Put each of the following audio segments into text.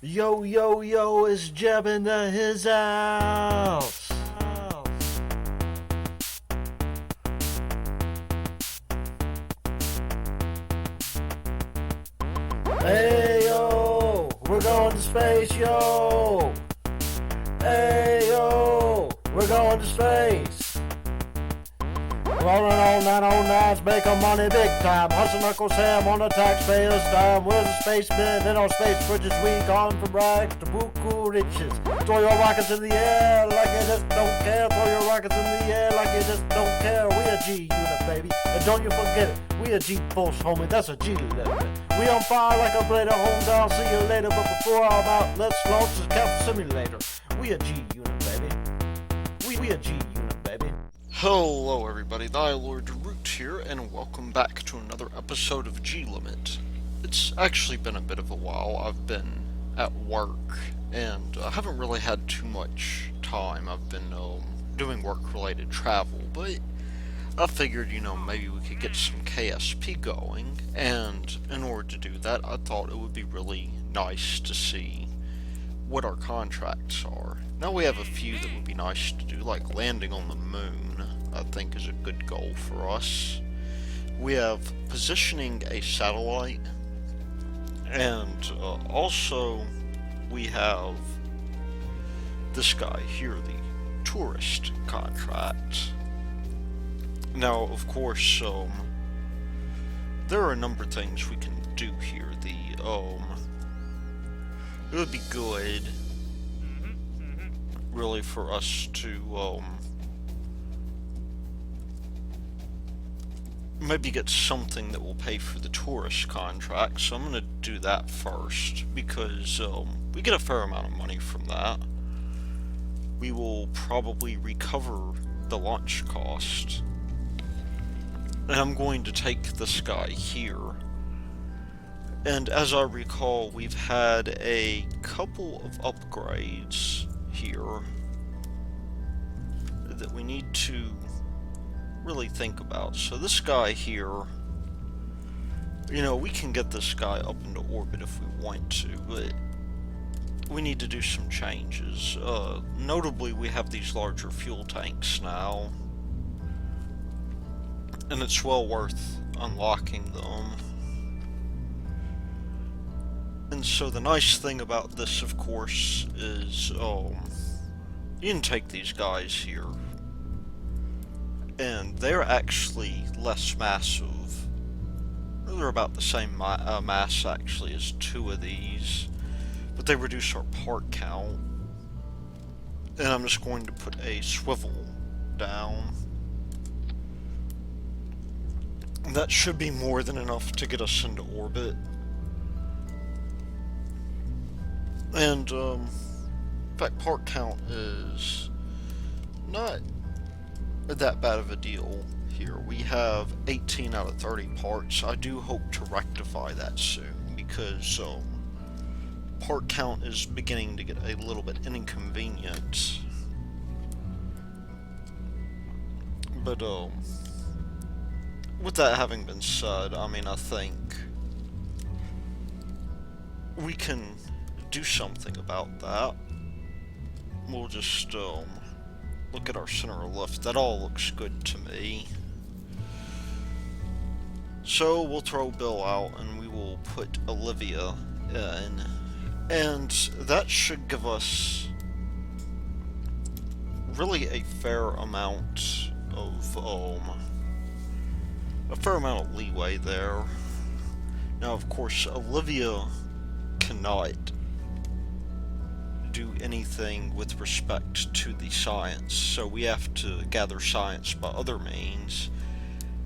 Yo, yo, yo, it's Jeb in his house. Hey, yo, we're going to space, yo. Hey, yo, we're going to space. Rolling on 909s, making money big time. Hustle Uncle Sam on the taxpayer's dime. We're the spacemen in our space bridges. We gone from rags to buku riches. Throw your rockets in the air like you just don't care. Throw your rockets in the air like you just don't care. We a G unit, baby. And don't you forget it. We a G force, homie. That's a G level. We on fire like a blade of home down. See you later. But before I'm out, let's launch the Cap Simulator. We a G unit, baby. We a G unit, baby. Hello everybody, the Lord Root here, and welcome back to another episode of G-Limit. It's actually been a bit of a while. I've been at work, and I haven't really had too much time. I've been doing work-related travel, but I figured, maybe we could get some KSP going, and in order to do that, I thought it would be really nice to see what our contracts are. Now we have a few that would be nice to do, like landing on the moon, I think is a good goal for us. We have positioning a satellite, and also we have this guy here, the tourist contract. Now, of course, there are a number of things we can do here. It would be good, really, for us to, maybe get something that will pay for the tourist contract, so I'm going to do that first, because, we get a fair amount of money from that. We will probably recover the launch cost, and I'm going to take this guy here. And as I recall, we've had a couple of upgrades here that we need to really think about. So this guy here, we can get this guy up into orbit if we want to, but we need to do some changes. Notably, we have these larger fuel tanks now, and it's well worth unlocking them. And so the nice thing about this, of course, is you can take these guys here, and they're actually less massive. They're about the same mass, actually, as two of these, but they reduce our part count. And I'm just going to put a swivel down. That should be more than enough to get us into orbit. And, in fact, part count is not that bad of a deal here. We have 18 out of 30 parts. I do hope to rectify that soon, because, part count is beginning to get a little bit inconvenient. But, with that having been said, I think we can do something about that. We'll just look at our center of lift. That all looks good to me. So we'll throw Bill out and we will put Olivia in, and that should give us really a fair amount of leeway there. Now, of course, Olivia cannot do anything with respect to the science, so we have to gather science by other means,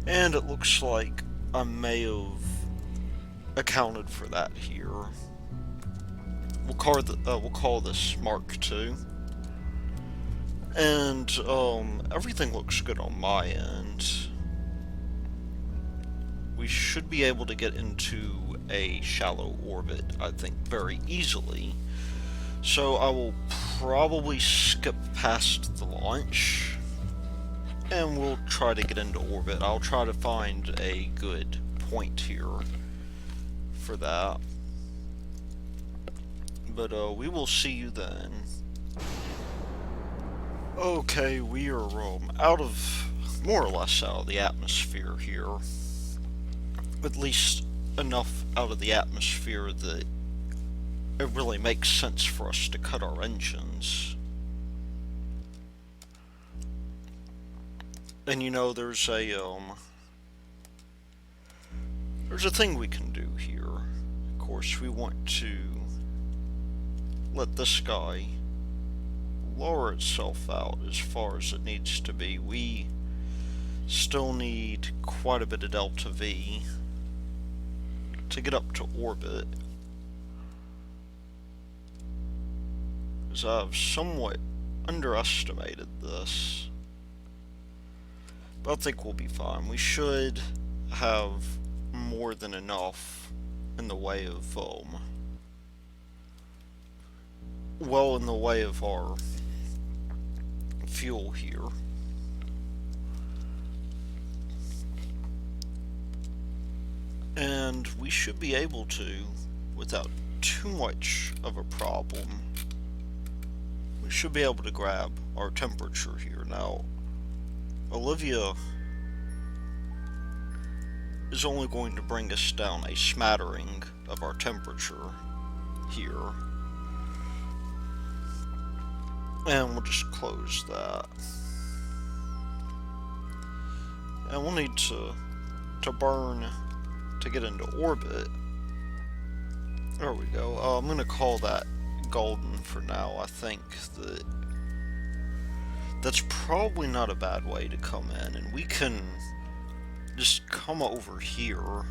and it looks like I may have accounted for that here. We'll call this Mark II, and everything looks good on my end. We should be able to get into a shallow orbit, I think, very easily. So I will probably skip past the launch, and we'll try to get into orbit. I'll try to find a good point here for that. But we will see you then. Okay, we are out of, more or less out of the atmosphere here. At least enough out of the atmosphere that it really makes sense for us to cut our engines. And you know, there's a thing we can do here. Of course, we want to let this guy lower itself out as far as it needs to be. We still need quite a bit of delta V to get up to orbit, as I've somewhat underestimated this, but I think we'll be fine. We should have more than enough in the way of well, in the way of our fuel here. And we should be able to, without too much of a problem, we should be able to grab our temperature here. Now, Olivia is only going to bring us down a smattering of our temperature here. And we'll just close that. And we'll need to burn to get into orbit. There we go. I'm going to call that golden for now. I think that's probably not a bad way to come in, and we can just come over here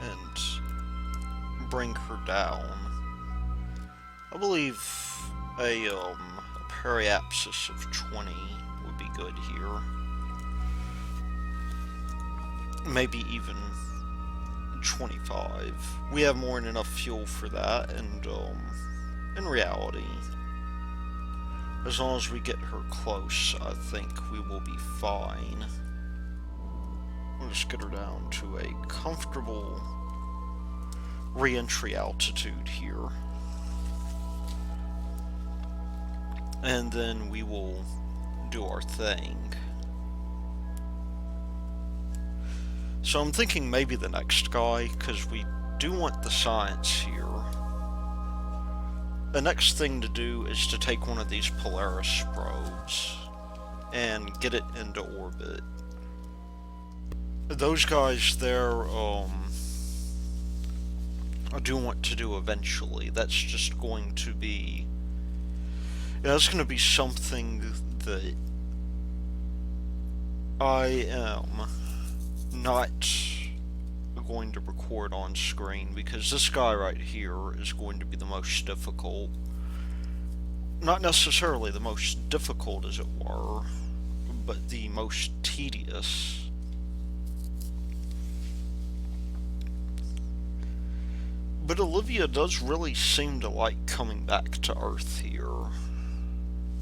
and bring her down. I believe a periapsis of 20 would be good here. Maybe even 25. We have more than enough fuel for that, and in reality, as long as we get her close, I think we will be fine. We'll just get her down to a comfortable re-entry altitude here. And then we will do our thing. So I'm thinking maybe the next guy, because we do want the science here. The next thing to do is to take one of these Polaris probes and get it into orbit. Those guys there, I do want to do eventually. That's just going to be... yeah, that's going to be something that I am not going to record on screen, because this guy right here is going to be the most difficult. Not necessarily the most difficult, as it were, but the most tedious. But Olivia does really seem to like coming back to Earth here.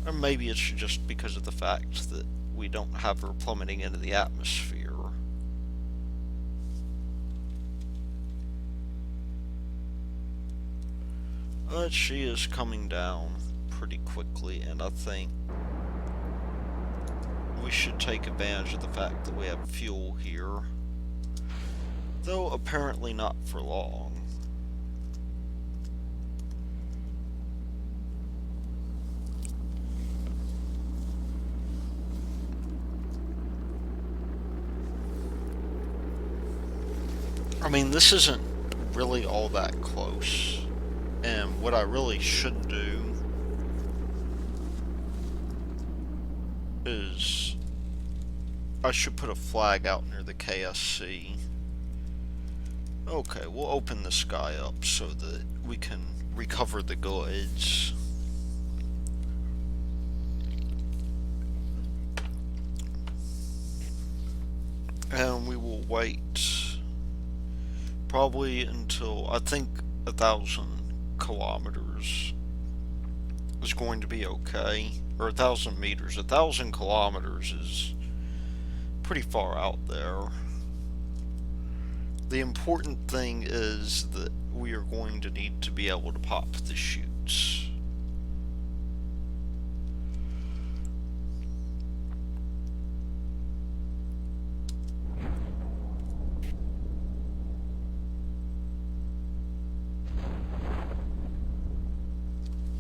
Or maybe it's just because of the fact that we don't have her plummeting into the atmosphere. But she is coming down pretty quickly, and I think we should take advantage of the fact that we have fuel here. Though apparently not for long. I mean, this isn't really all that close. And what I really should do is I should put a flag out near the KSC. Okay, we'll open this guy up so that we can recover the goods. And we will wait probably until, I think, 1,000 kilometers is going to be okay, or 1,000 meters. 1,000 kilometers is pretty far out there. The important thing is that we are going to need to be able to pop the chutes.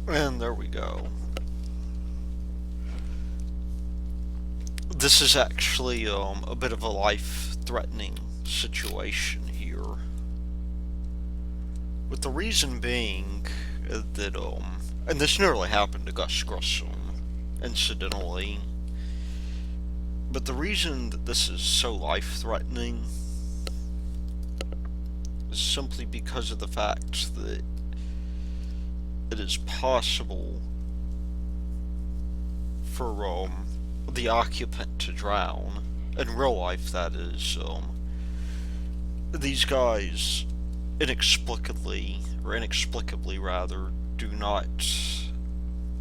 And there we go. This is actually a bit of a life-threatening situation here. With the reason being that, and this nearly happened to Gus Grissom, incidentally, but the reason that this is so life-threatening is simply because of the fact that it is possible for, the occupant to drown. In real life, that is. These guys inexplicably rather, do not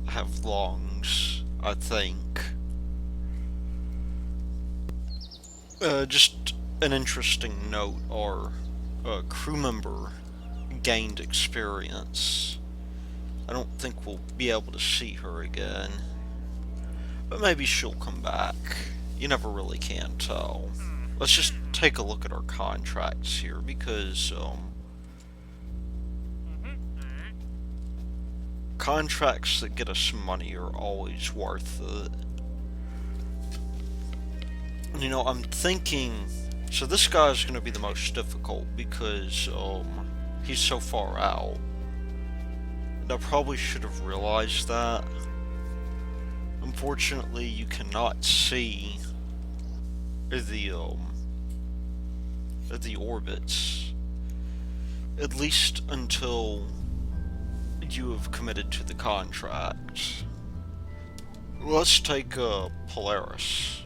have lungs, I think. Just an interesting note, our crew member gained experience. I don't think we'll be able to see her again. But maybe she'll come back. You never really can tell. Let's just take a look at our contracts here, because contracts that get us money are always worth it. You know, I'm thinking, so this guy's going to be the most difficult because he's so far out. And I probably should have realized that. Unfortunately, you cannot see the orbits, at least until you have committed to the contract. Let's take Polaris.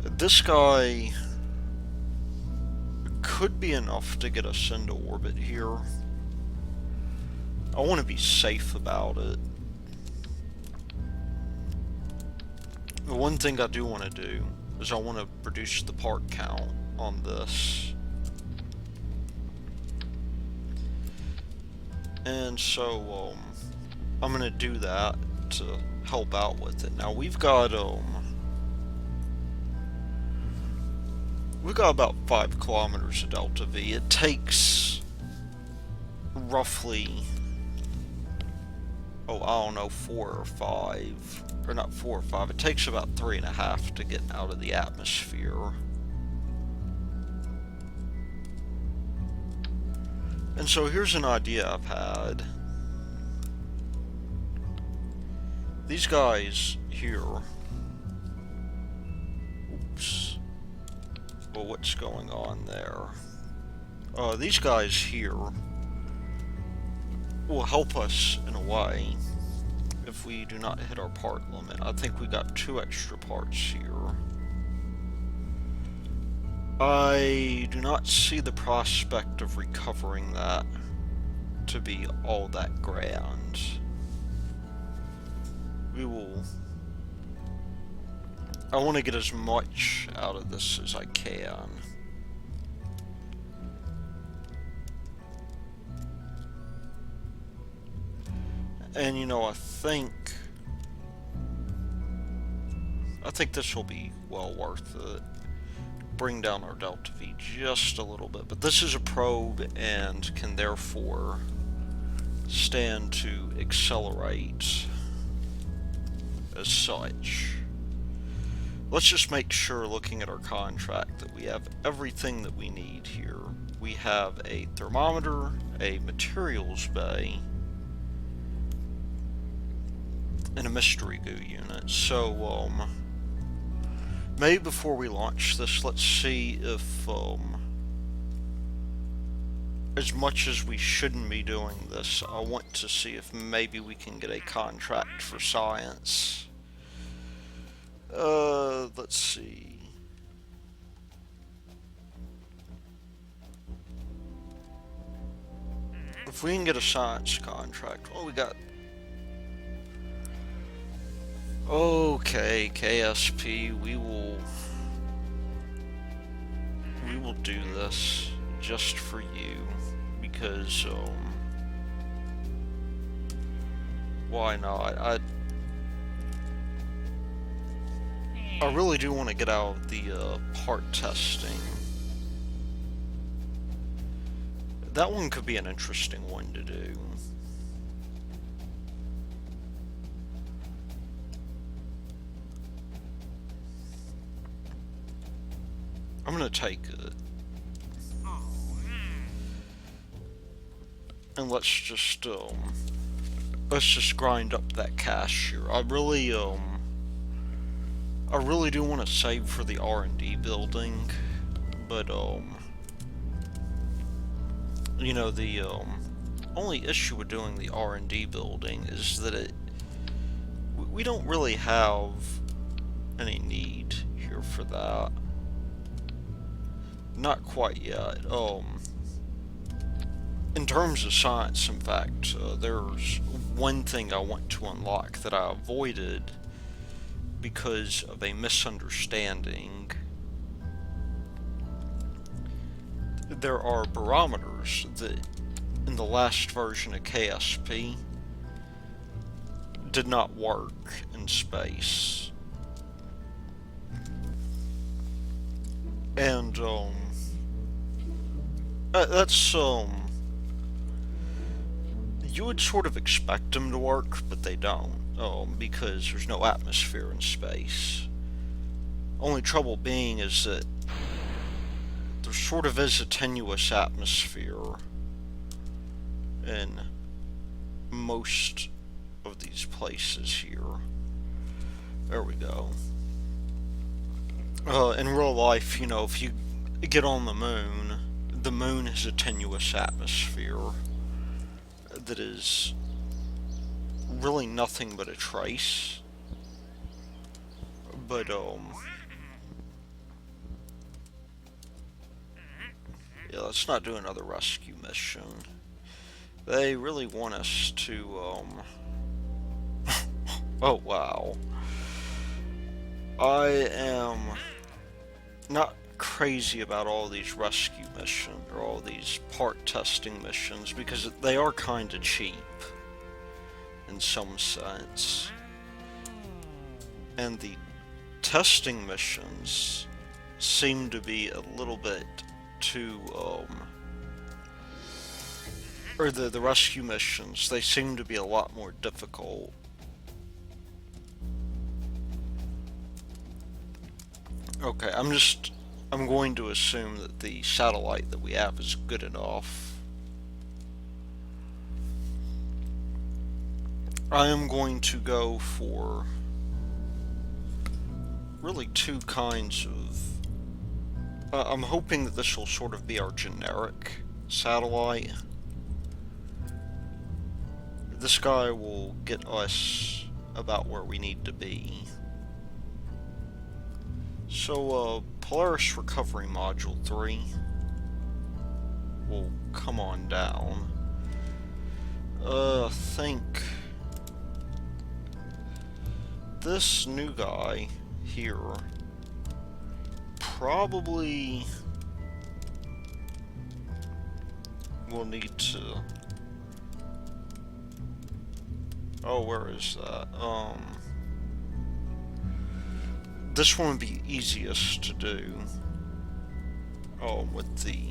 This guy could be enough to get us into orbit here. I want to be safe about it. The one thing I do want to do is I want to reduce the part count on this. And so, I'm going to do that to help out with it. Now, we've got about 5 kilometers of Delta V. It takes roughly, I don't know, 4 or 5, or not 4 or 5, it takes about 3.5 to get out of the atmosphere. And so here's an idea I've had. These guys here, oops, well, what's going on there? These guys here will help us in a way if we do not hit our part limit. I think we got 2 extra parts here. I do not see the prospect of recovering that to be all that grand. I want to get as much out of this as I can. And you know, I think this will be well worth it. Bring down our Delta V just a little bit, but this is a probe and can therefore stand to accelerate as such. Let's just make sure, looking at our contract, that we have everything that we need here. We have a thermometer, a materials bay, and a mystery goo unit. So, maybe before we launch this, let's see if, as much as we shouldn't be doing this, I want to see if maybe we can get a contract for science. Let's see. If we can get a science contract, well, we got... Okay, KSP, we will will do this just for you, because, why not? I really do want to get out of the, part testing. That one could be an interesting one to do. I'm gonna take it. And let's just grind up that cash here. I really do want to save for the R&D building, but, you know, the, only issue with doing the R&D building is that we don't really have any need here for that. Not quite yet. In terms of science, in fact, there's one thing I want to unlock that I avoided because of a misunderstanding. There are barometers that, in the last version of KSP, did not work in space. And, that's, you would sort of expect them to work, but they don't, because there's no atmosphere in space. Only trouble being is that there sort of is a tenuous atmosphere in most of these places here. There we go. In real life, you know, if you get on the moon has a tenuous atmosphere that is really nothing but a trace. But, yeah, let's not do another rescue mission. They really want us to, oh, wow. I am not crazy about all these rescue missions, or all these part testing missions, because they are kinda cheap, in some sense. And the testing missions seem to be a little bit too, or the rescue missions, they seem to be a lot more difficult. Okay, I'm going to assume that the satellite that we have is good enough. I am going to go for really two kinds of... I'm hoping that this will sort of be our generic satellite. This guy will get us about where we need to be. So, Polaris Recovery Module 3 will come on down. I think this new guy here probably will need to... Oh, where is that? This one would be easiest to do. With the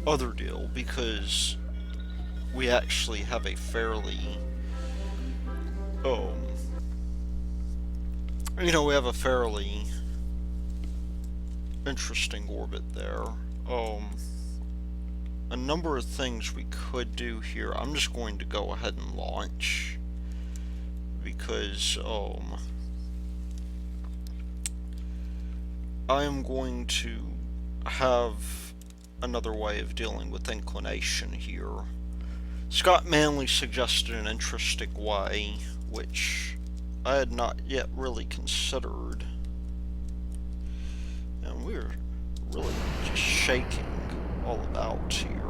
other deal, because we actually have a fairly, you know, we have a fairly interesting orbit there. A number of things we could do here. I'm just going to go ahead and launch, because, I am going to have another way of dealing with inclination here. Scott Manley suggested an interesting way, which I had not yet really considered. And we're really just shaking all about here.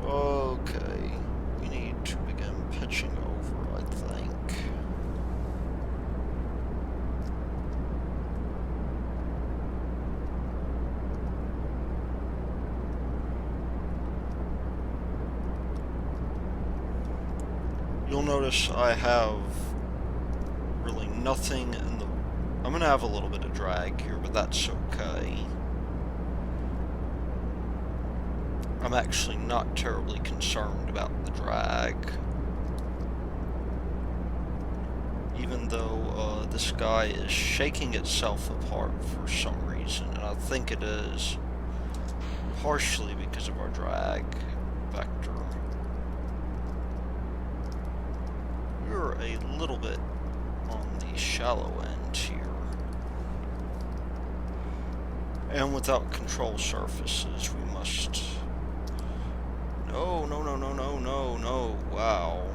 Okay, we need to begin pitching over, I think. notice I have really nothing in the... I'm gonna have a little bit of drag here, but that's okay. I'm actually not terribly concerned about the drag. Even though this guy is shaking itself apart for some reason, and I think it is partially because of our drag vector. We're a little bit on the shallow end here. And without control surfaces, we must... No, no, no, no, no, no, no, wow.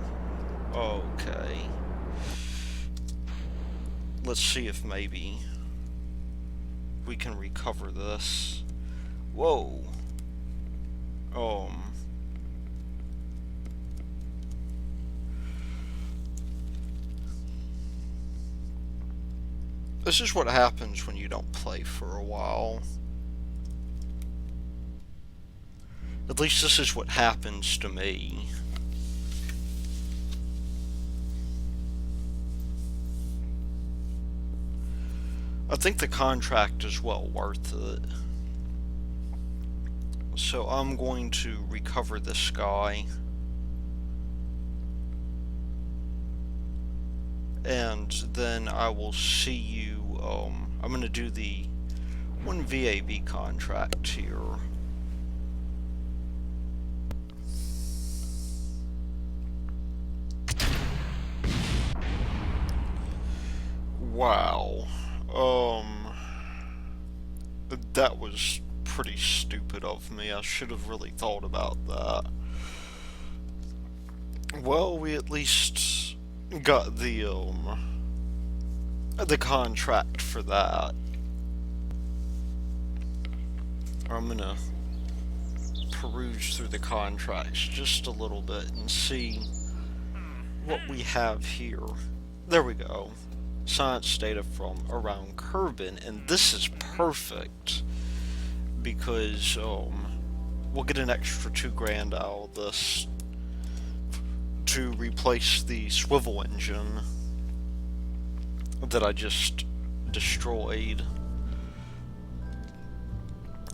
Okay. Let's see if maybe we can recover this. Whoa. This is what happens when you don't play for a while. At least this is what happens to me. I think the contract is well worth it. So I'm going to recover this guy. And then I will see you, I'm going to do the one VAB contract here. Wow. That was pretty stupid of me. I should have really thought about that. Well, we at least got the contract for that. I'm gonna peruse through the contracts just a little bit and see what we have here. There we go. Science data from around Kerbin, and this is perfect because we'll get an extra $2,000 out of this to replace the swivel engine that I just destroyed.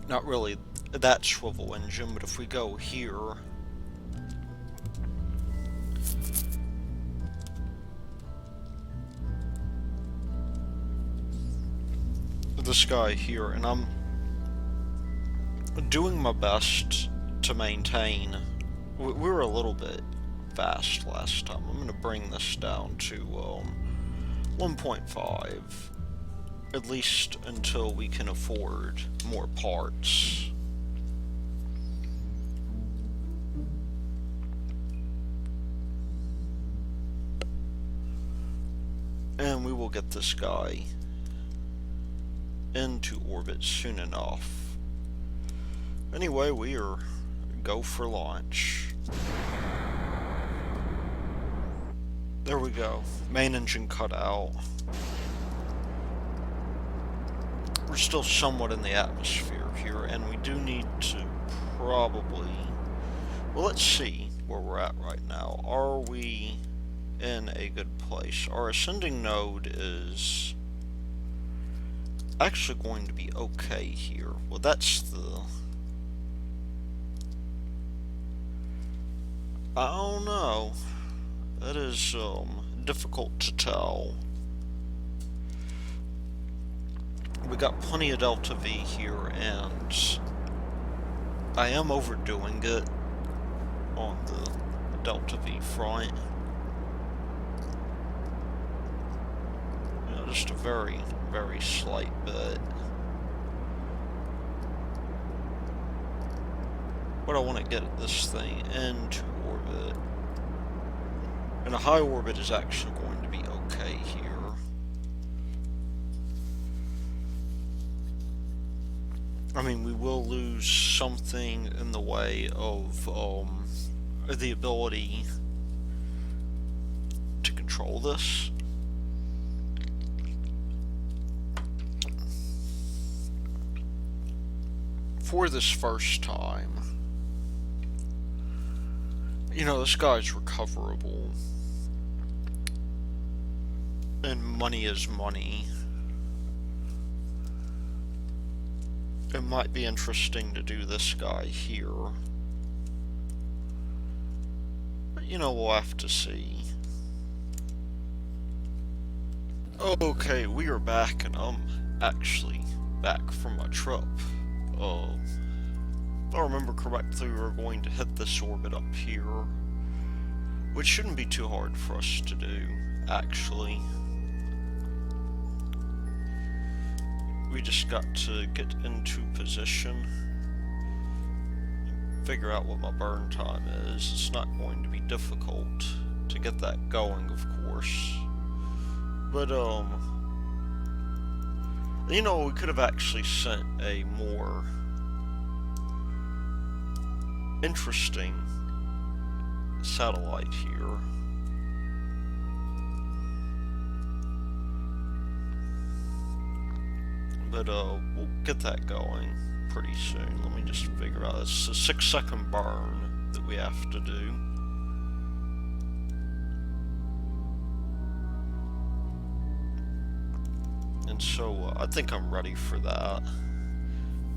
Not really that swivel engine, but if we go here, this guy here, and I'm doing my best to maintain. We were a little bit fast last time. I'm going to bring this down to 1.5, at least until we can afford more parts. And we will get this guy into orbit soon enough. Anyway, we are go for launch. There we go. Main engine cut out. We're still somewhat in the atmosphere here, and we do need to probably... Well, let's see where we're at right now. Are we in a good place? Our ascending node is actually going to be okay here. Well, that's the... I don't know. That is difficult to tell. We got plenty of Delta V here, and I am overdoing it on the Delta V front. You know, just a very, very slight bit. But I want to get this thing into orbit. And a high orbit is actually going to be okay here. I mean, we will lose something in the way of the ability to control this. For this first time, you know, this guy's recoverable. And money is money. It might be interesting to do this guy here. But we'll have to see. Okay, we are back, and I'm actually back from my trip. If I remember correctly, we were going to hit this orbit up here, which shouldn't be too hard for us to do, actually. We just got to get into position, figure out what my burn time is. It's not going to be difficult to get that going, of course. But, we could have actually sent a more interesting satellite here. But, we'll get that going pretty soon. Let me just figure out. It's a 6-second burn that we have to do. And so, I think I'm ready for that.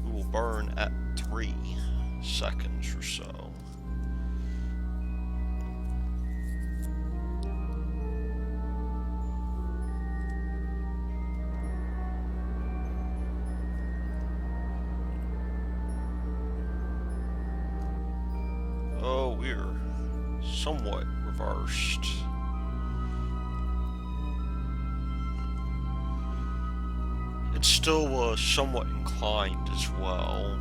We will burn at 3 seconds or so. Oh, we're somewhat reversed. It's still somewhat inclined as well.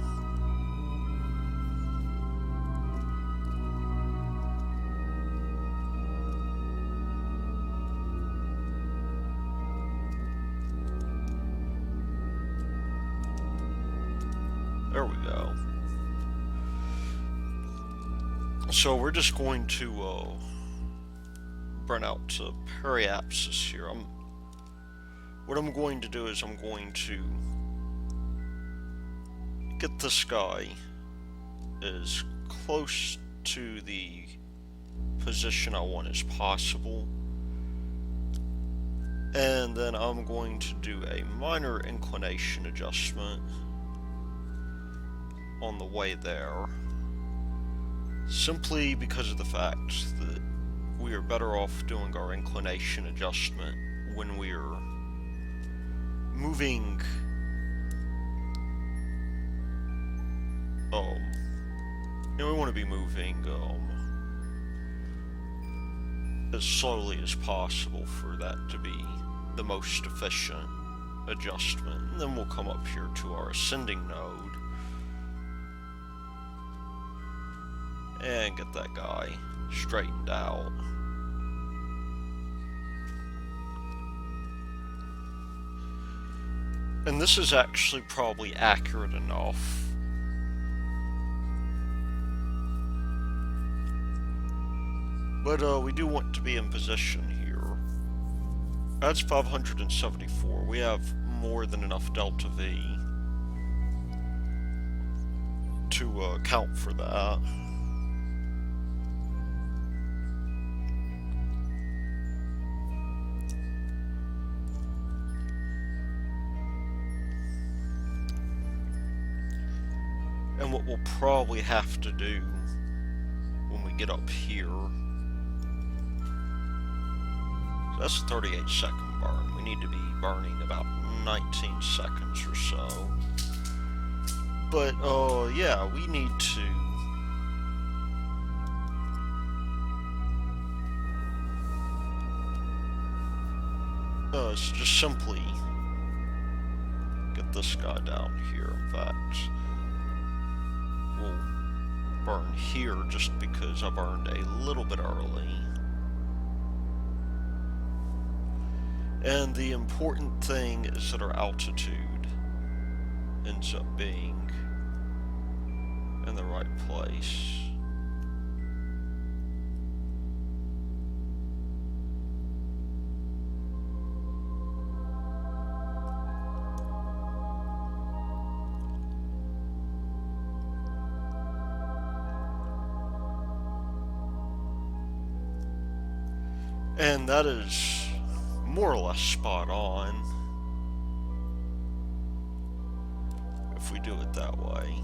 There we go. So we're just going to burn out to periapsis here. What I'm going to do is I'm going to get this guy as close to the position I want as possible, and then I'm going to do a minor inclination adjustment on the way there, simply because of the fact that we are better off doing our inclination adjustment when we're moving we want to be moving as slowly as possible for that to be the most efficient adjustment. And then we'll come up here to our ascending node and get that guy straightened out. And this is actually probably accurate enough. But we do want to be in position here. That's 574. We have more than enough delta V to account for that. And what we'll probably have to do when we get up here, so that's a 38-second burn. We need to be burning about 19 seconds or so. But, yeah, we need to just simply get this guy down here. In fact, we'll burn here just because I burned a little bit early. And the important thing is that our altitude ends up being in the right place. And that is more or less spot on if we do it that way.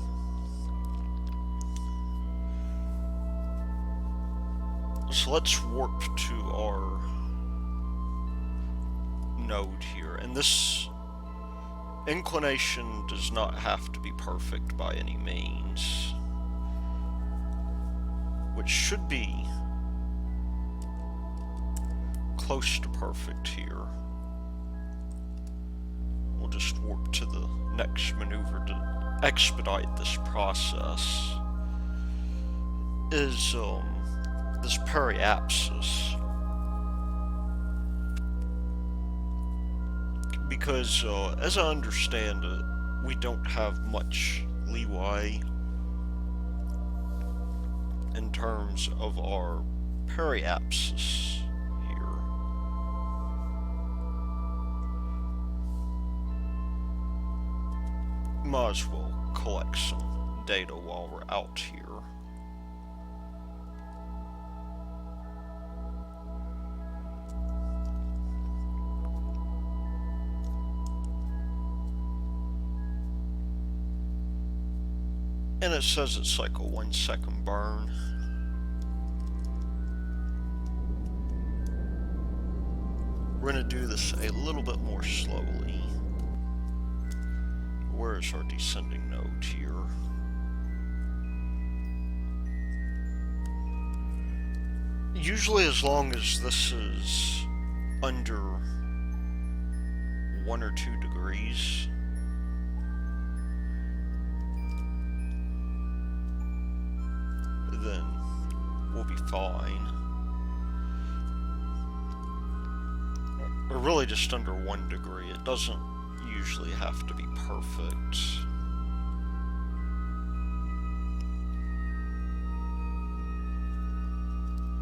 So let's warp to our node here, and this inclination does not have to be perfect by any means, which should be close to perfect here. We'll just warp to the next maneuver to expedite this process. Is this periapsis. Because, as I understand it, we don't have much leeway in terms of our periapsis here. Might as well collect some data while we're out here. And it says it's like a 1 second burn. We're going to do this a little bit more slowly. Where is our descending node here? Usually as long as this is under 1 or 2 degrees, then we'll be fine. Or really just under 1 degree. It doesn't usually have to be perfect.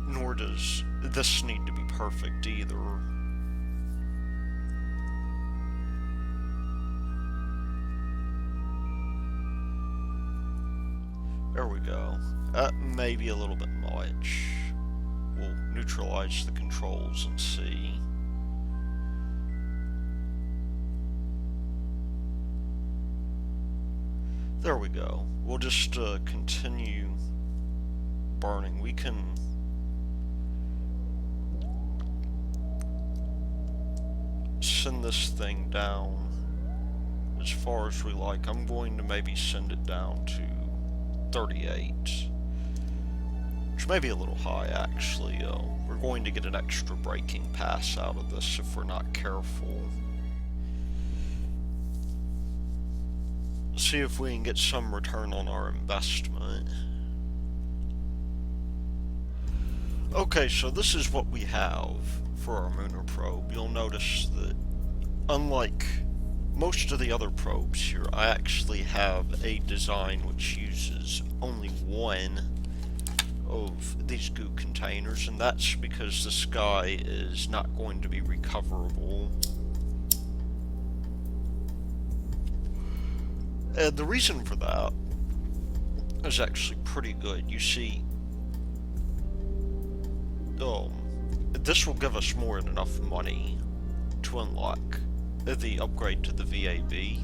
Nor does this need to be perfect either. There we go. That may be a little bit much. We'll neutralize the controls and see. There we go. We'll just continue burning. We can send this thing down as far as we like. I'm going to maybe send it down to 38, which may be a little high actually. We're going to get an extra braking pass out of this if we're not careful. See if we can get some return on our investment. Okay, so this is what we have for our lunar probe. You'll notice that unlike most of the other probes here, I actually have a design which uses only one of these goo containers, and that's because this guy is not going to be recoverable. And the reason for that is actually pretty good. You see, this will give us more than enough money to unlock the upgrade to the VAB,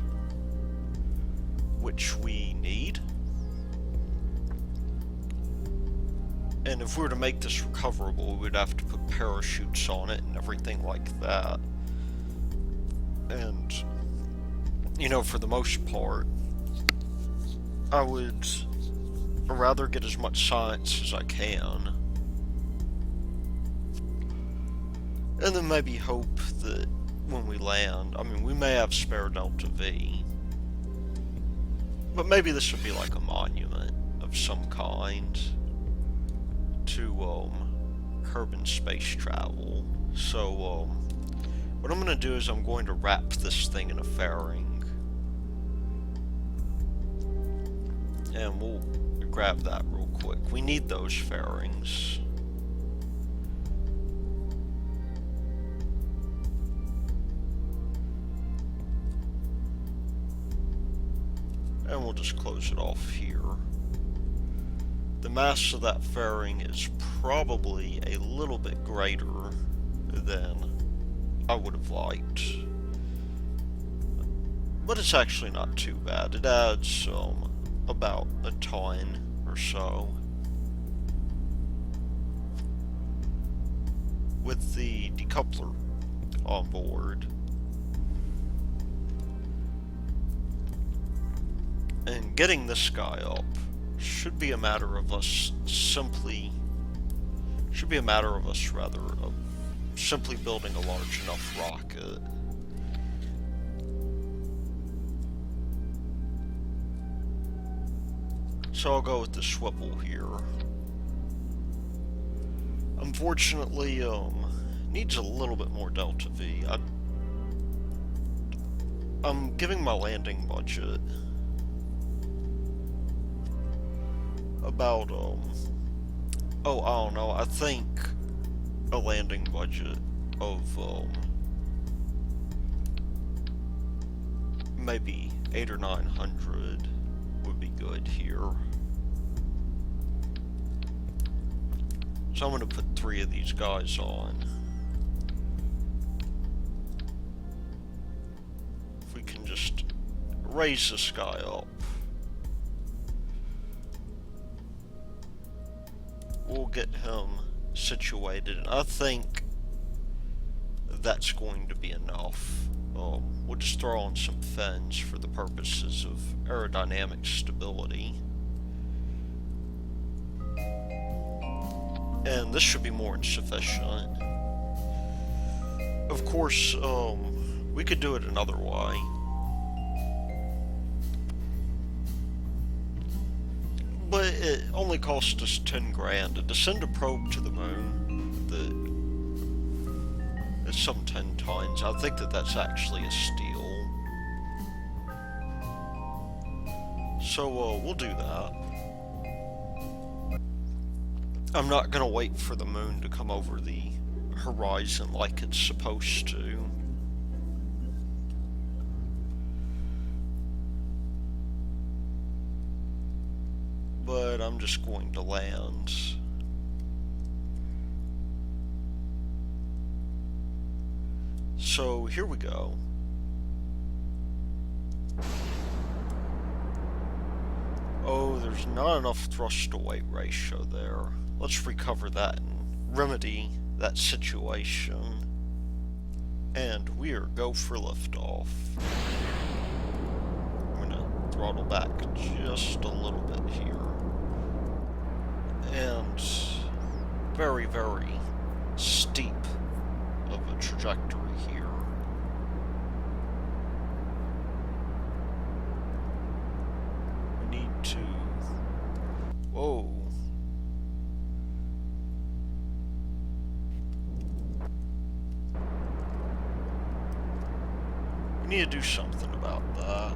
which we need. And if we were to make this recoverable, we'd have to put parachutes on it and everything like that. And, you know, for the most part, I would rather get as much science as I can. And then maybe hope that when we land, I mean, we may have spare Delta V, but maybe this would be like a monument of some kind to urban space travel. So what I'm going to do is I'm going to wrap this thing in a fairing, and we'll grab that real quick. We need those fairings. And we'll just close it off here. The mass of that fairing is probably a little bit greater than I would have liked. But it's actually not too bad. It adds about a ton or so. With the decoupler on board. And getting this guy up should be a matter of us simply building a large enough rocket. So I'll go with the swivel here. Unfortunately, needs a little bit more delta V. I'm giving my landing budget about, I don't know, I think a landing budget of, maybe 800 or 900 would be good here. So I'm gonna put 3 of these guys on. If we can just raise this guy up, we'll get him situated, and I think that's going to be enough. We'll just throw on some fins for the purposes of aerodynamic stability. And this should be more than sufficient. Of course, we could do it another way. But it only cost us 10 grand to send a probe to the moon. It's some 10 tons. I think that's actually a steal. So, we'll do that. I'm not gonna wait for the moon to come over the horizon like it's supposed to. But I'm just going to land. So here we go. Oh, there's not enough thrust to weight ratio there. Let's recover that and remedy that situation. And we are go for liftoff. I'm gonna throttle back just a little bit here. And very, very steep of a trajectory here. We need to... Whoa. We need to do something about that.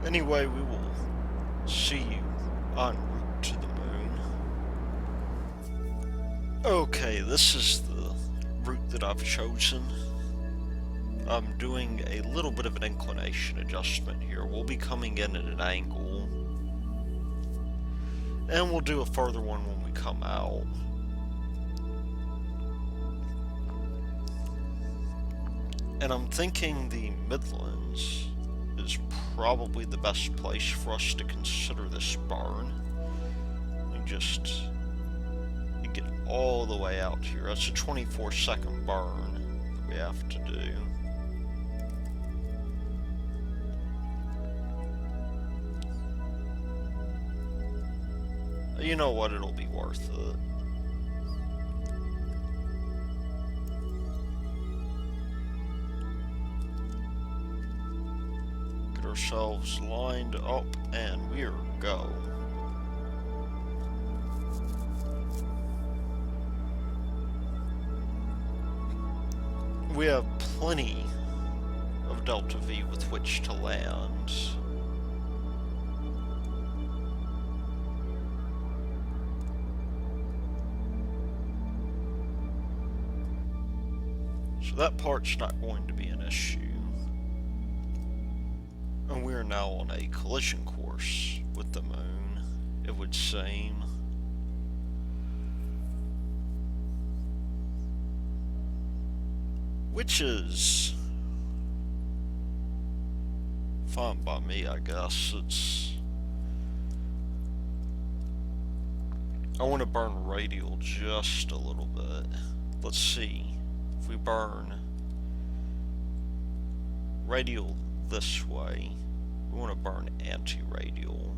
Anyway, we will see you en route to the moon. Okay, this is the route that I've chosen. I'm doing a little bit of an inclination adjustment here. We'll be coming in at an angle. And we'll do a further one when we come out. And I'm thinking the Midlands is probably the best place for us to consider this burn. We just get all the way out here. That's a 24-second burn that we have to do. You know what, it'll be worth it. Get ourselves lined up, and we're go. We have plenty of delta V with which to land. So that part's not going to be an issue. And we are now on a collision course with the moon, it would seem. which is fine by me, I guess. I want to burn radial just a little bit. Let's see. If we burn radial this way, we want to burn anti-radial.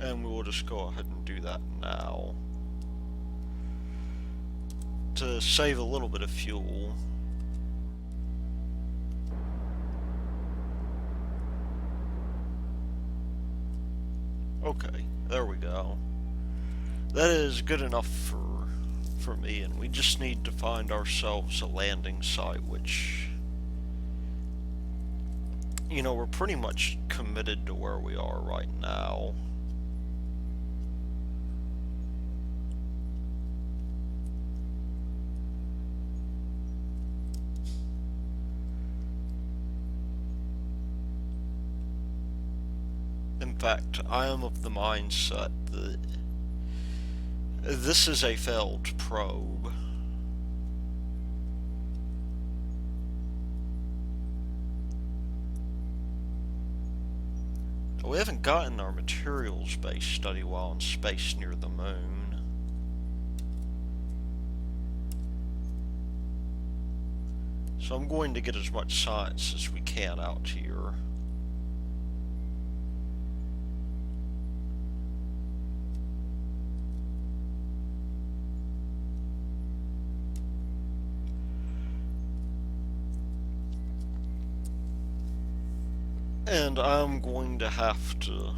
And we will just go ahead and do that now to save a little bit of fuel. Okay, there we go. That is good enough for me, and we just need to find ourselves a landing site, which, you know, we're pretty much committed to where we are right now. In fact, I am of the mindset that this is a failed probe. We haven't gotten our materials-based study while in space near the moon. So I'm going to get as much science as we can out here. And I'm going to have to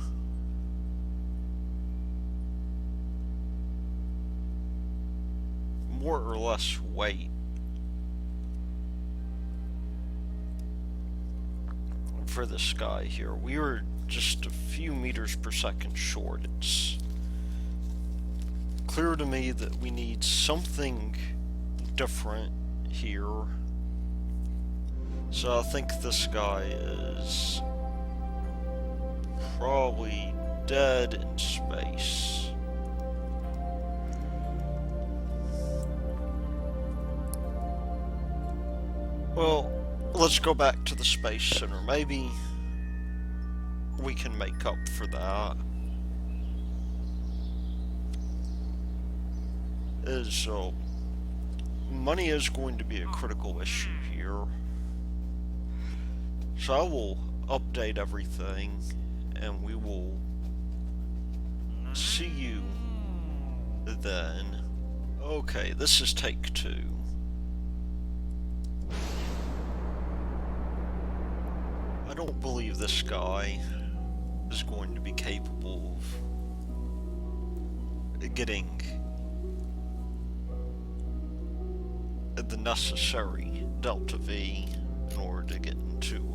more or less wait for this guy here. We were just a few meters per second short. It's clear to me that we need something different here. So I think this guy is probably dead in space. Well, let's go back to the Space Center. Maybe we can make up for that. Money is going to be a critical issue here. So I will update everything, and we will see you then. Okay, this is take 2. I don't believe this guy is going to be capable of getting the necessary delta V in order to get into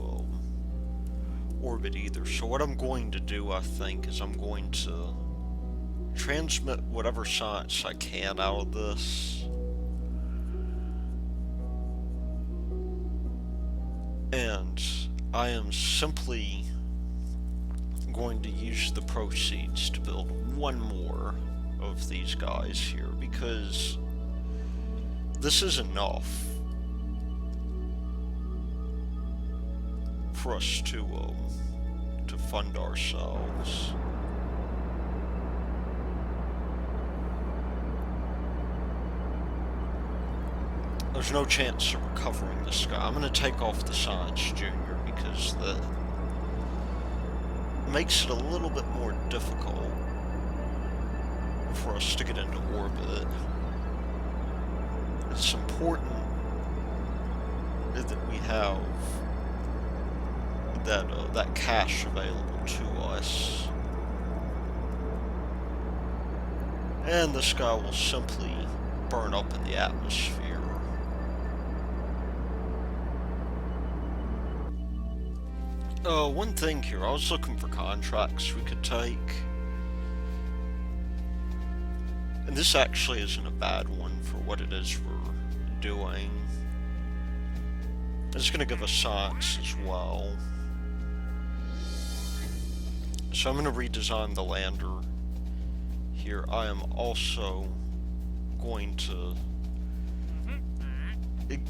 orbit either. So what I'm going to do, I think, is I'm going to transmit whatever science I can out of this, and I am simply going to use the proceeds to build one more of these guys here, because this is enough for us to fund ourselves. There's no chance of recovering this guy. I'm going to take off the Science Junior because that makes it a little bit more difficult for us to get into orbit. It's important that we have that cash available to us. And this guy will simply burn up in the atmosphere. One thing here, I was looking for contracts we could take. And this actually isn't a bad one for what it is we're doing. It's going to give us science as well. So I'm going to redesign the lander here. I am also going to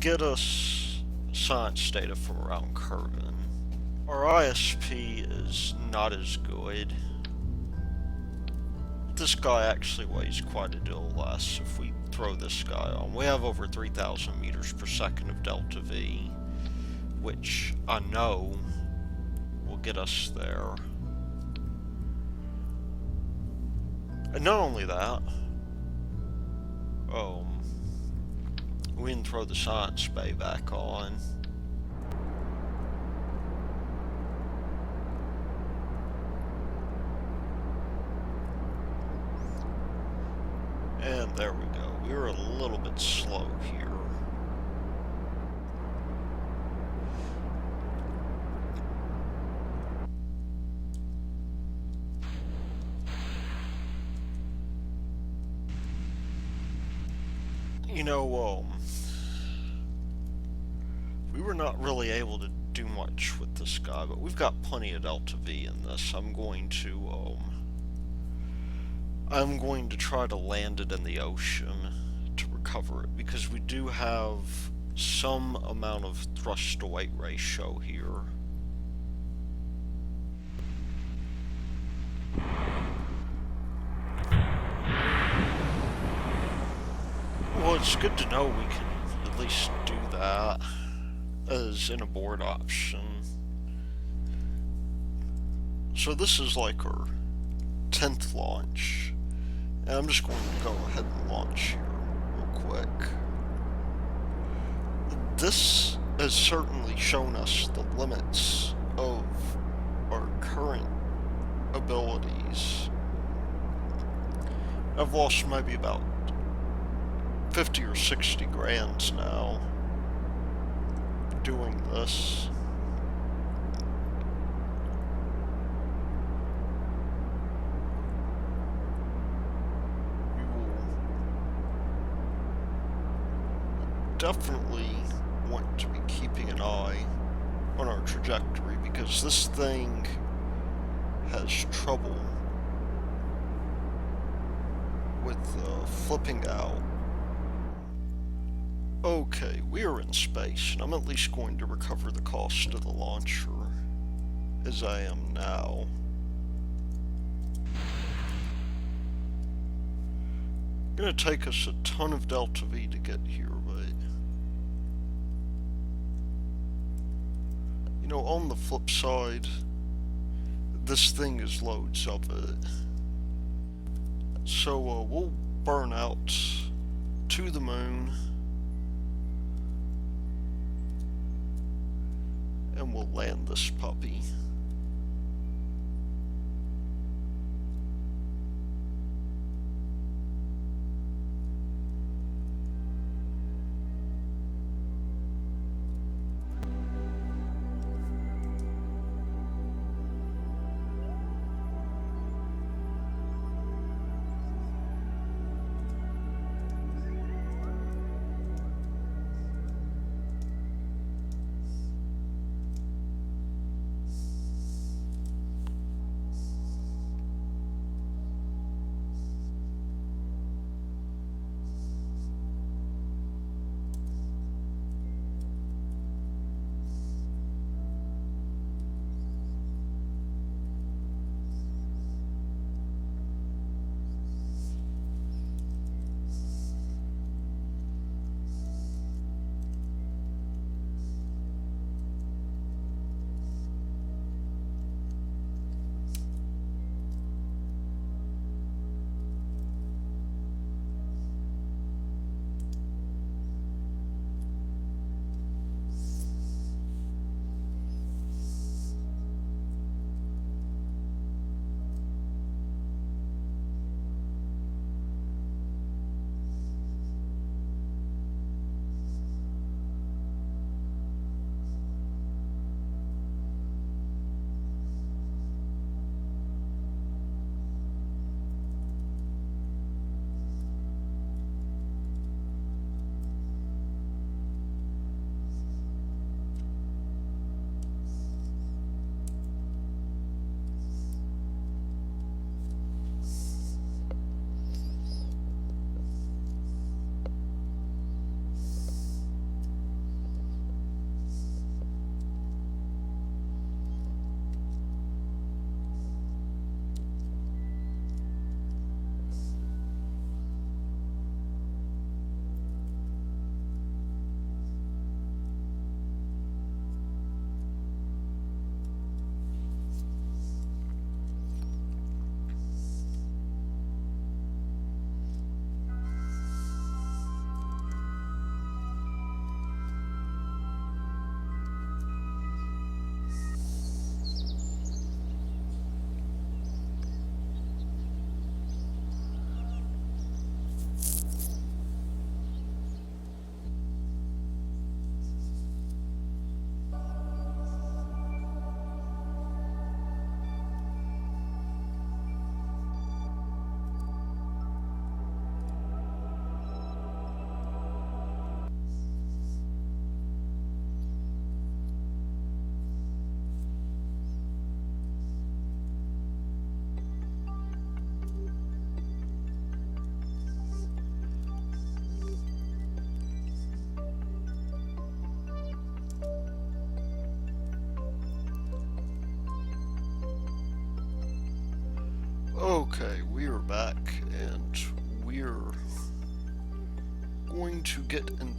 get us science data from around Kerbin. Our ISP is not as good. This guy actually weighs quite a deal less if we throw this guy on. We have over 3,000 meters per second of delta V, which I know will get us there. And not only that, we can throw the science bay back on. And there we go. We were a little bit slow here. You know, we were not really able to do much with this guy, but we've got plenty of delta V in this. I'm going to try to land it in the ocean to recover it, because we do have some amount of thrust to weight ratio here. Well, it's good to know we can at least do that as an abort option. So this is like our 10th launch, and I'm just going to go ahead and launch here real quick. This has certainly shown us the limits of our current abilities. I've lost maybe about 50 or 60 grand now doing this. We will definitely want to be keeping an eye on our trajectory, because this thing has trouble with flipping out. Okay, we are in space, and I'm at least going to recover the cost of the launcher, as I am now. Gonna take us a ton of delta V to get here, but you know, on the flip side, this thing is loads of it. So we'll burn out to the moon, and we'll land this puppy.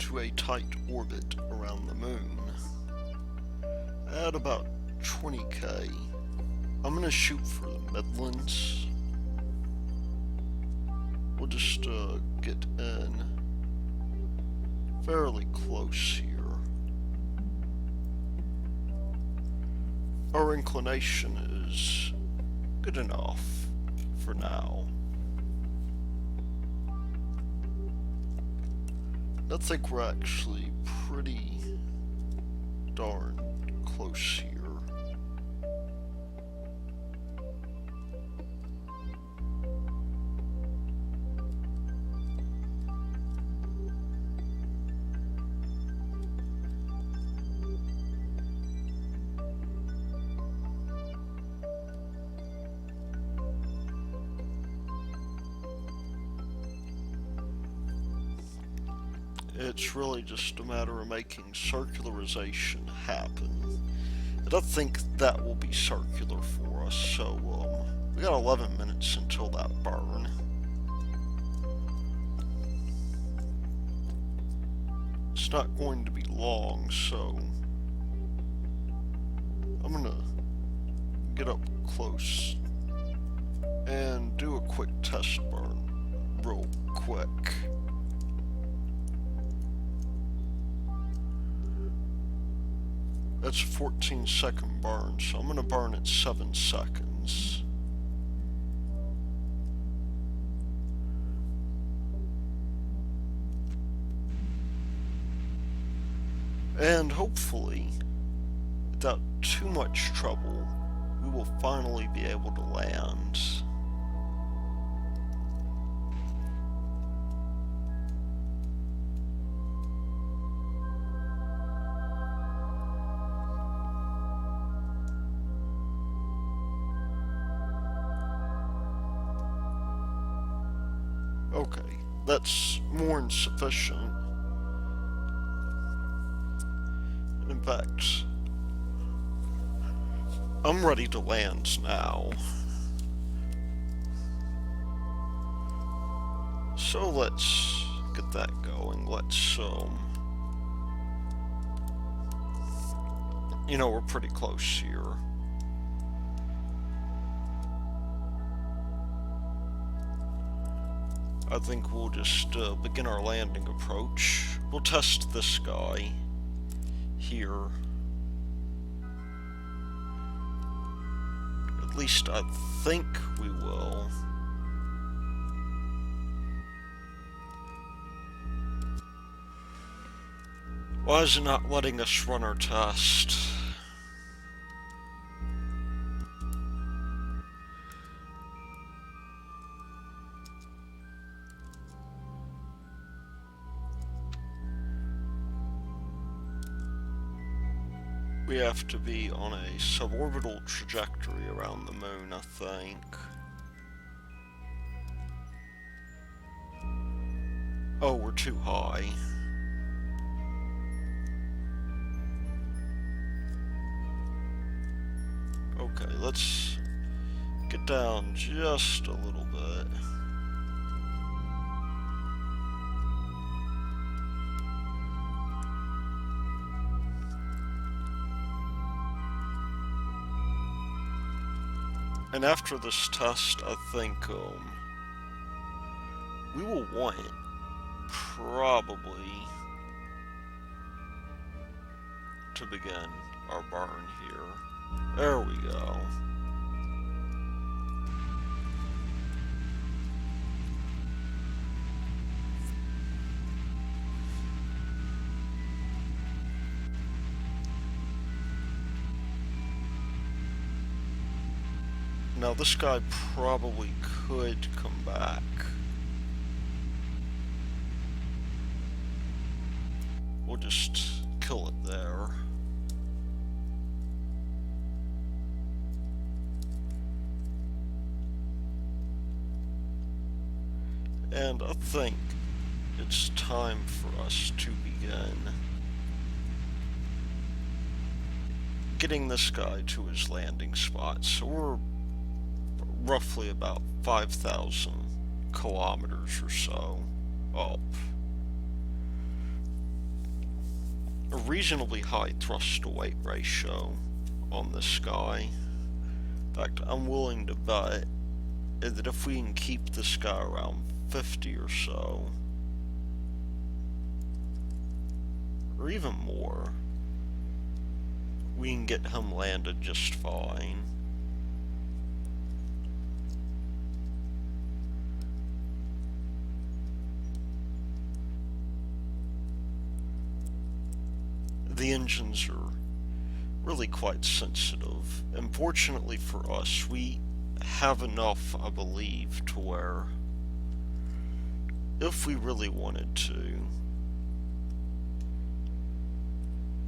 into a tight orbit around the moon at about 20k. I'm gonna shoot for the Midlands. We'll just get in fairly close here. Our inclination is good enough for now. I think we're actually pretty darn close here. It's really just a matter of making circularization happen. And I think that will be circular for us, so we got 11 minutes until that burn. It's not going to be long, so I'm gonna get up close and do a quick test burn real quick. That's a 14-second burn, so I'm going to burn it 7 seconds. And hopefully, without too much trouble, we will finally be able to land. Okay, that's more than sufficient. In fact, I'm ready to land now. So let's get that going. Let's, you know, we're pretty close here. I think we'll just begin our landing approach. We'll test this guy here. At least I think we will. Why is it not letting us run our test? We have to be on a suborbital trajectory around the moon, I think. Oh, we're too high. Okay, let's get down just a little bit. And after this test, I think we will want probably to begin our burn here. There we go. Now this guy probably could come back. We'll just kill it there. And I think it's time for us to begin getting this guy to his landing spot. So we're roughly about 5,000 kilometers or so up. a reasonably high thrust to weight ratio on this guy. In fact, I'm willing to bet that if we can keep this guy around 50 or so, or even more, we can get him landed just fine. The engines are really quite sensitive, and fortunately for us, we have enough, I believe, to where if we really wanted to,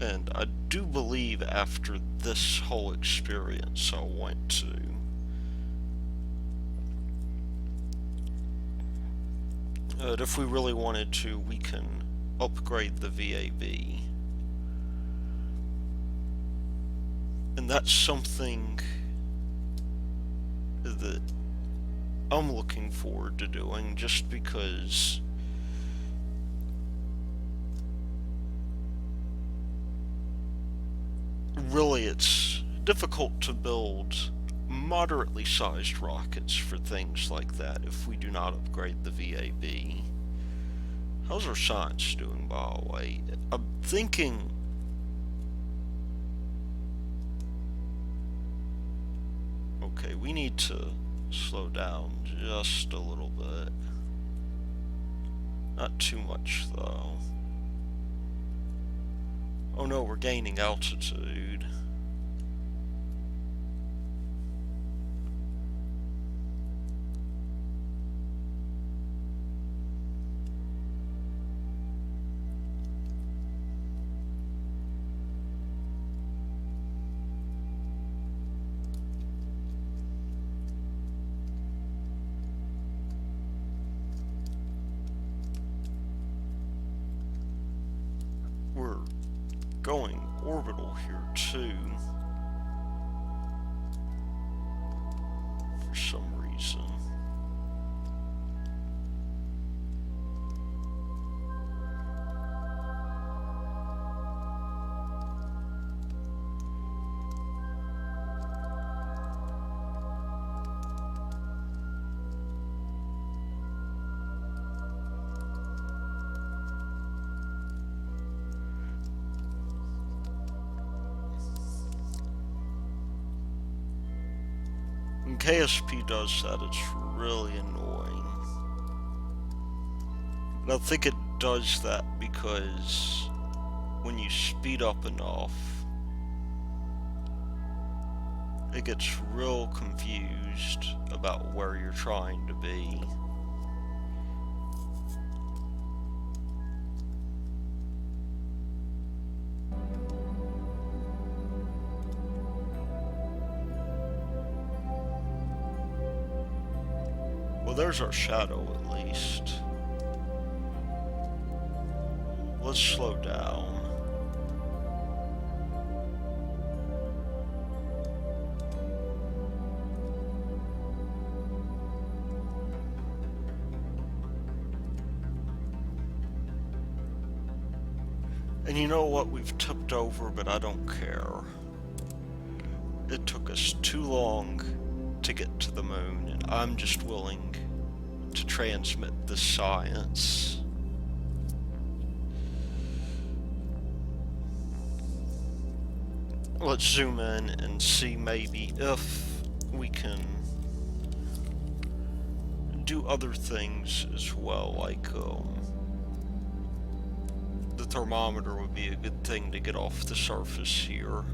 and I do believe after this whole experience I want to, if we really wanted to, we can upgrade the VAB. And that's something that I'm looking forward to doing, just because really it's difficult to build moderately sized rockets for things like that if we do not upgrade the VAB. How's our science doing, by the way? I'm thinking okay, we need to slow down just a little bit. Not too much, though. Oh no, we're gaining altitude. We're going orbital here too, for some reason. When KSP does that, it's really annoying. And I think it does that because when you speed up enough, it gets real confused about where you're trying to be. Well, there's our shadow at least. Let's slow down. And you know what? We've tipped over, but I don't care. It took us too long to get to the moon, and I'm just willing to transmit the science. Let's zoom in and see maybe if we can do other things as well, like the thermometer would be a good thing to get off the surface here.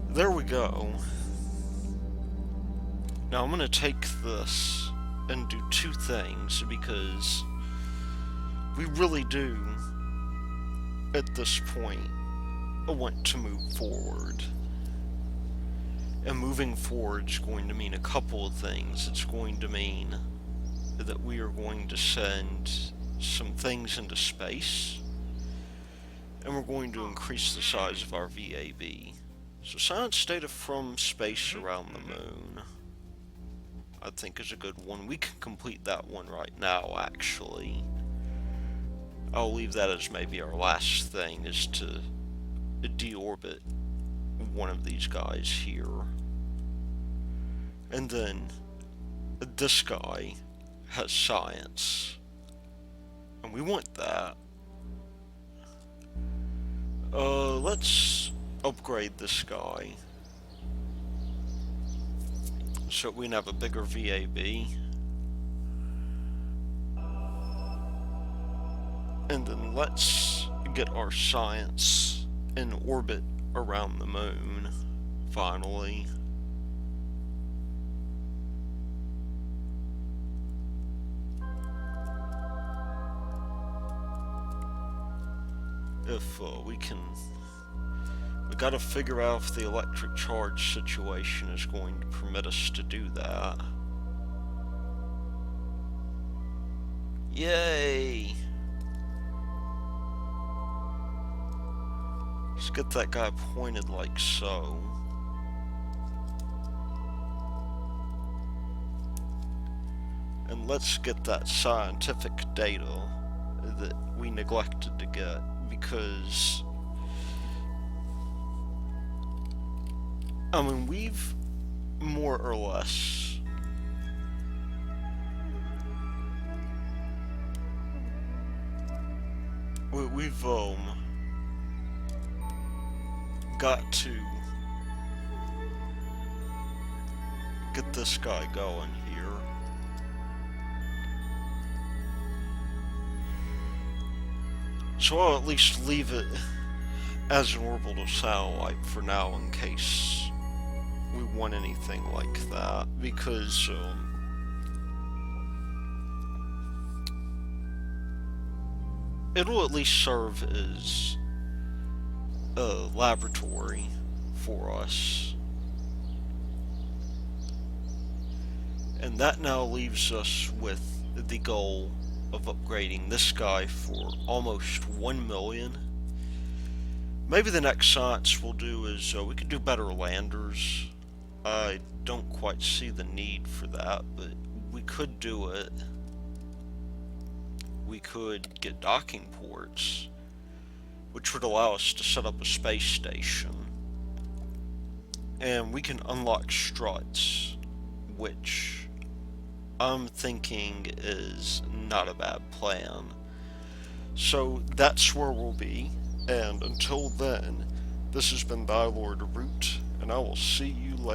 There we go. Now I'm gonna take this and do two things, because we really do, at this point, want to move forward. And moving forward is going to mean a couple of things. It's going to mean that we are going to send some things into space, and we're going to increase the size of our VAB. So science data from space around the moon, I think, is a good one. We can complete that one right now, actually. I'll leave that as maybe our last thing, is to deorbit one of these guys here. And then this guy has science, and we want that. Let's upgrade this guy so we can have a bigger VAB. And then let's get our science in orbit around the moon, finally. If we gotta figure out if the electric charge situation is going to permit us to do that. Yay! Let's get that guy pointed like so. And let's get that scientific data that we neglected to get, because I mean, we've more or less we've got to get this guy going here. So I'll at least leave it as an orbital satellite for now in case we want anything like that, because it'll at least serve as a laboratory for us. And that now leaves us with the goal of upgrading this guy for almost 1 million. Maybe the next science we'll do is we could do better landers. I don't quite see the need for that, but we could do it. We could get docking ports, which would allow us to set up a space station. And we can unlock struts, which I'm thinking is not a bad plan. So that's where we'll be, and until then, this has been Thy Lord Root, and I will see you later.